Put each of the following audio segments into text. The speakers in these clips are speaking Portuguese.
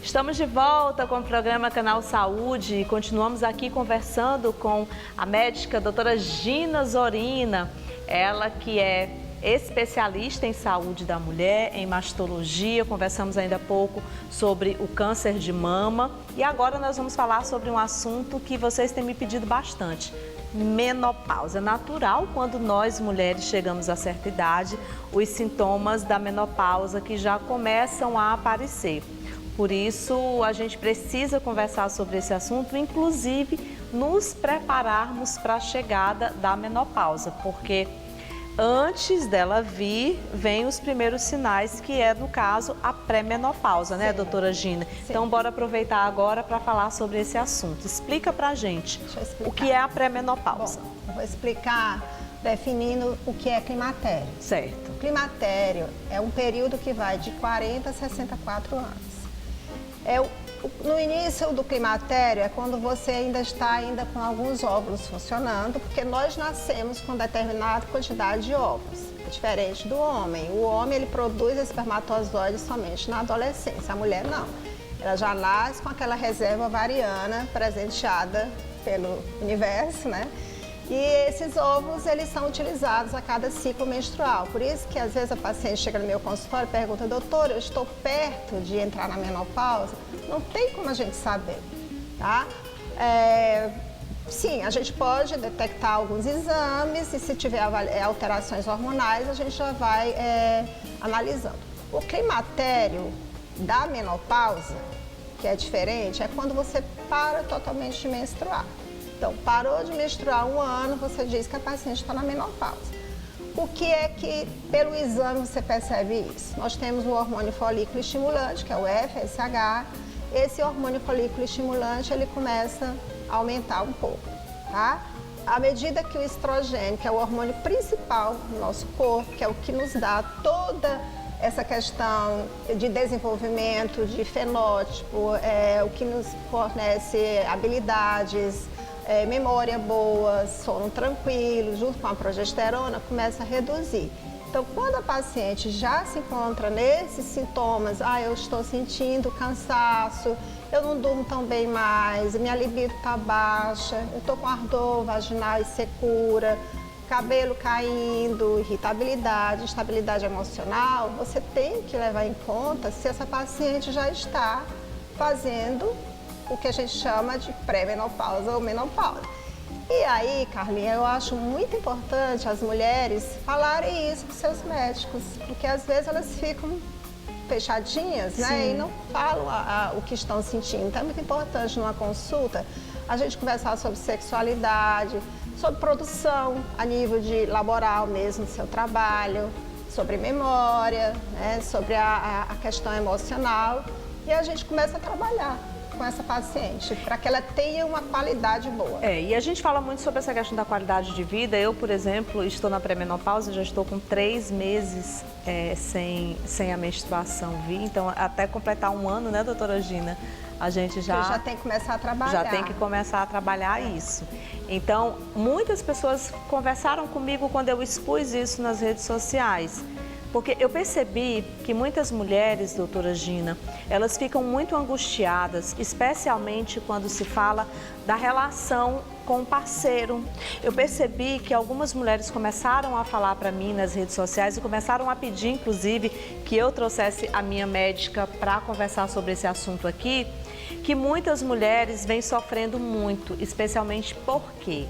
Estamos de volta com o programa Canal Saúde e continuamos aqui conversando com a médica doutora Gina Zorina, ela que é especialista em saúde da mulher, em mastologia. Conversamos ainda há pouco sobre o câncer de mama e agora nós vamos falar sobre um assunto que vocês têm me pedido bastante: menopausa. É natural quando nós mulheres chegamos a certa idade, os sintomas da menopausa que já começam a aparecer. Por isso, a gente precisa conversar sobre esse assunto, inclusive nos prepararmos para a chegada da menopausa, porque antes dela vir, vem os primeiros sinais, que é, no caso, a pré-menopausa, né, doutora Gina? Sim. Então, bora aproveitar agora para falar sobre esse assunto. Explica pra gente o que é a pré-menopausa. Bom, eu vou explicar definindo o que é climatério. Certo. O climatério é um período que vai de 40 a 64 anos. No início do climatério é quando você ainda está com alguns óvulos funcionando, porque nós nascemos com determinada quantidade de óvulos, diferente do homem. O homem ele produz espermatozoides somente na adolescência, a mulher não. Ela já nasce com aquela reserva ovariana presenteada pelo universo, né? E esses óvulos, eles são utilizados a cada ciclo menstrual. Por isso que, às vezes, a paciente chega no meu consultório e pergunta: doutora, eu estou perto de entrar na menopausa? Não tem como a gente saber, tá? Sim, a gente pode detectar alguns exames e, se tiver alterações hormonais, a gente já vai analisando. O climatério da menopausa, que é diferente, é quando você para totalmente de menstruar. Então, parou de menstruar 1 ano, você diz que a paciente está na menopausa. O que é que, pelo exame, você percebe isso? Nós temos o hormônio folículo estimulante, que é o FSH. Esse hormônio folículo estimulante, ele começa a aumentar um pouco, tá? À medida que o estrogênio, que é o hormônio principal do nosso corpo, que é o que nos dá toda essa questão de desenvolvimento, de fenótipo, o que nos fornece habilidades, memória boa, sono tranquilo, junto com a progesterona, começa a reduzir. Então, quando a paciente já se encontra nesses sintomas, eu estou sentindo cansaço, eu não durmo tão bem mais, minha libido está baixa, eu estou com ardor vaginal e secura, cabelo caindo, irritabilidade, instabilidade emocional, você tem que levar em conta se essa paciente já está fazendo o que a gente chama de pré-menopausa ou menopausa. E aí, Carlinha, eu acho muito importante as mulheres falarem isso com seus médicos, porque às vezes elas ficam fechadinhas, né? Sim. E não falam o que estão sentindo. Então é muito importante numa consulta a gente conversar sobre sexualidade, sobre produção a nível de laboral mesmo do seu trabalho, sobre memória, né? Sobre a questão emocional, e a gente começa a trabalhar com essa paciente, para que ela tenha uma qualidade boa. E a gente fala muito sobre essa questão da qualidade de vida. Eu, por exemplo, estou na pré-menopausa, já estou com 3 meses sem a menstruação vir, então até completar 1 ano, né, doutora Gina? A gente já tem que começar a trabalhar. Já tem que começar a trabalhar isso. Então, muitas pessoas conversaram comigo quando eu expus isso nas redes sociais. Porque eu percebi que muitas mulheres, doutora Gina, elas ficam muito angustiadas, especialmente quando se fala da relação com o parceiro. Eu percebi que algumas mulheres começaram a falar para mim nas redes sociais e começaram a pedir, inclusive, que eu trouxesse a minha médica para conversar sobre esse assunto aqui, que muitas mulheres vêm sofrendo muito, especialmente porque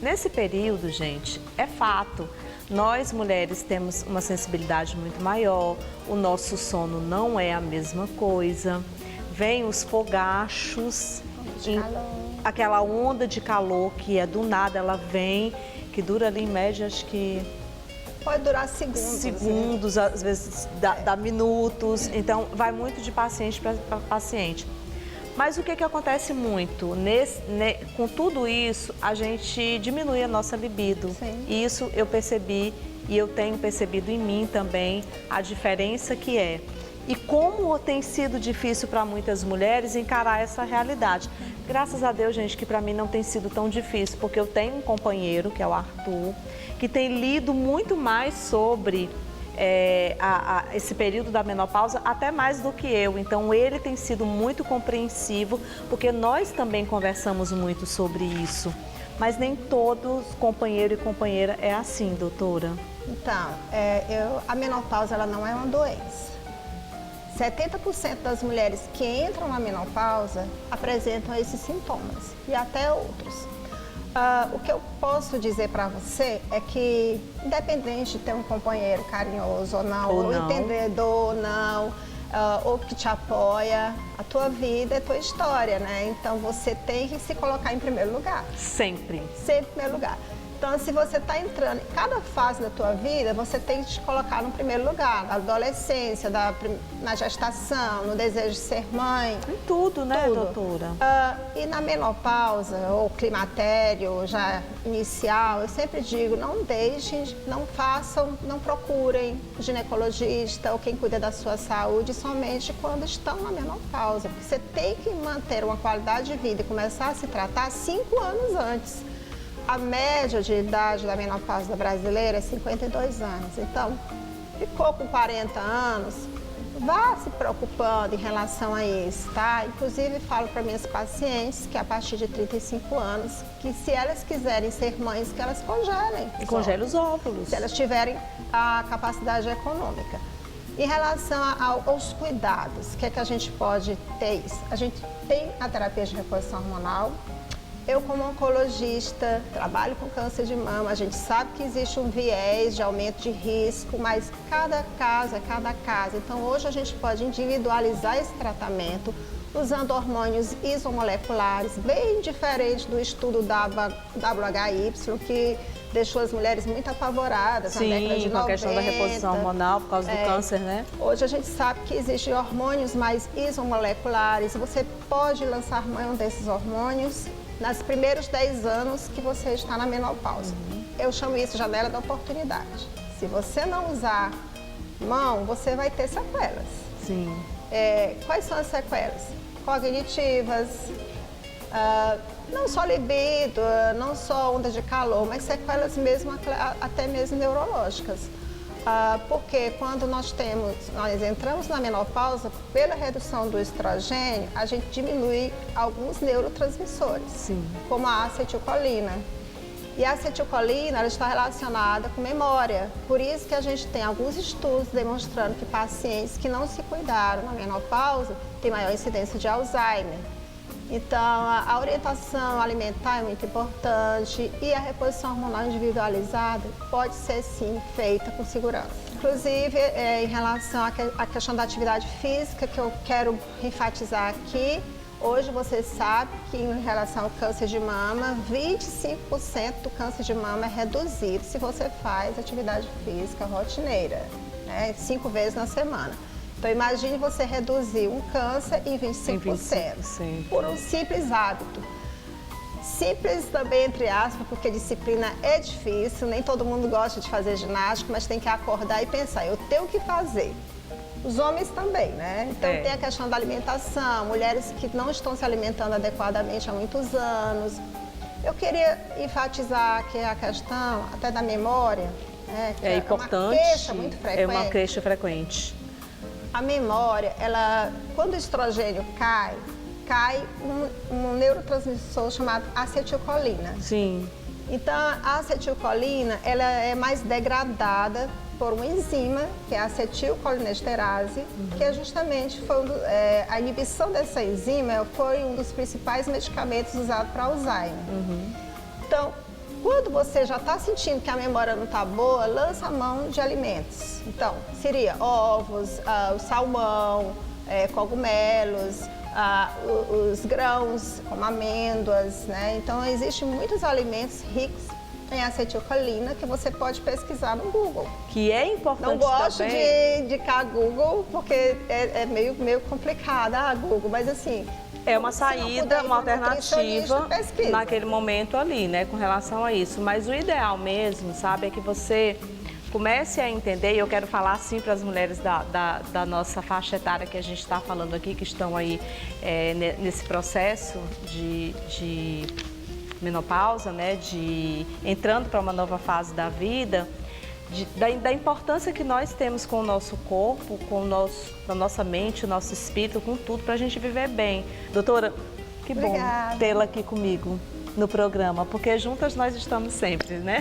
nesse período, gente, é fato, nós mulheres temos uma sensibilidade muito maior, o nosso sono não é a mesma coisa, vem os fogachos, aquela onda de calor que é do nada, ela vem, que dura ali em média, acho que pode durar segundos, né? Às vezes dá minutos, então vai muito de paciente para paciente. Mas o que acontece muito? Com tudo isso, a gente diminui a nossa libido. Sim. Isso eu percebi e eu tenho percebido em mim também a diferença que é. E como tem sido difícil para muitas mulheres encarar essa realidade. Graças a Deus, gente, que para mim não tem sido tão difícil, porque eu tenho um companheiro, que é o Arthur, que tem lido muito mais sobre esse período da menopausa até mais do que eu. Então, ele tem sido muito compreensivo, porque nós também conversamos muito sobre isso. Mas nem todos, companheiro e companheira, é assim, doutora. Então, a menopausa ela não é uma doença. 70% das mulheres que entram na menopausa apresentam esses sintomas e até outros. O que eu posso dizer para você é que, independente de ter um companheiro carinhoso ou não, ou entendedor ou não, ou que te apoia, a tua vida é tua história, né? Então você tem que se colocar em primeiro lugar. Sempre. Sempre em primeiro lugar. Então, se você está entrando em cada fase da tua vida, você tem que te colocar no primeiro lugar, na adolescência, na gestação, no desejo de ser mãe. Em tudo, né, tudo. doutora? E na menopausa, ou climatério, já inicial, eu sempre digo, não deixem, não façam, não procurem ginecologista ou quem cuida da sua saúde somente quando estão na menopausa. Porque você tem que manter uma qualidade de vida e começar a se tratar 5 anos antes. A média de idade da menopausa brasileira é 52 anos. Então, ficou com 40 anos, vá se preocupando em relação a isso, tá? Inclusive, falo para minhas pacientes que a partir de 35 anos, que se elas quiserem ser mães, que elas congelem. E congelem os óvulos. Se elas tiverem a capacidade econômica. Em relação aos cuidados, o que é que a gente pode ter isso? A gente tem a terapia de reposição hormonal. Eu, como oncologista, trabalho com câncer de mama, a gente sabe que existe um viés de aumento de risco, mas cada caso é cada caso. Então, hoje a gente pode individualizar esse tratamento usando hormônios isomoleculares, bem diferente do estudo WHY, que deixou as mulheres muito apavoradas na década de 90. Com a questão da reposição hormonal por causa do câncer, né? Hoje a gente sabe que existem hormônios mais isomoleculares. Você pode lançar mão desses hormônios nos primeiros 10 anos que você está na menopausa. Eu chamo isso janela da oportunidade. Se você não usar mão, você vai ter sequelas. Sim. Quais são as sequelas? Cognitivas, não só libido, não só onda de calor, mas sequelas mesmo, até mesmo neurológicas. Porque quando nós entramos na menopausa, pela redução do estrogênio, a gente diminui alguns neurotransmissores, Sim. como a acetilcolina. E a acetilcolina ela está relacionada com memória. Por isso que a gente tem alguns estudos demonstrando que pacientes que não se cuidaram na menopausa têm maior incidência de Alzheimer. Então, a orientação alimentar é muito importante e a reposição hormonal individualizada pode ser, sim, feita com segurança. Inclusive, em relação à questão da atividade física, que eu quero enfatizar aqui, hoje você sabe que em relação ao câncer de mama, 25% do câncer de mama é reduzido se você faz atividade física rotineira, né, 5 vezes na semana. Então, imagine você reduzir um câncer em 25%, por um simples hábito. Simples também, entre aspas, porque disciplina é difícil, nem todo mundo gosta de fazer ginástica, mas tem que acordar e pensar, eu tenho que fazer. Os homens também, né? Então, tem a questão da alimentação, mulheres que não estão se alimentando adequadamente há muitos anos. Eu queria enfatizar aqui a questão até da memória, né? É importante, uma queixa muito frequente. É uma queixa frequente. A memória, quando o estrogênio cai um neurotransmissor chamado acetilcolina. Sim. Então, a acetilcolina, ela é mais degradada por uma enzima, que é a acetilcolinesterase, que é justamente a inibição dessa enzima foi um dos principais medicamentos usados para Alzheimer. Então, quando você já está sentindo que a memória não está boa, lança a mão de alimentos. Então, seria ovos, o salmão, cogumelos, os grãos, como amêndoas, né? Então, existem muitos alimentos ricos em acetilcolina que você pode pesquisar no Google. Que é importante também. Não gosto de indicar Google, porque é meio complicado, Google, mas assim... É uma saída, uma alternativa naquele momento ali, né, com relação a isso. Mas o ideal mesmo, sabe, é que você comece a entender, e eu quero falar assim para as mulheres da nossa faixa etária que a gente está falando aqui, que estão aí nesse processo de menopausa, né, entrando para uma nova fase da vida, da importância que nós temos com o nosso corpo, com a nossa mente, o nosso espírito, com tudo, para a gente viver bem. Doutora, que bom tê-la aqui comigo no programa, porque juntas nós estamos sempre, né?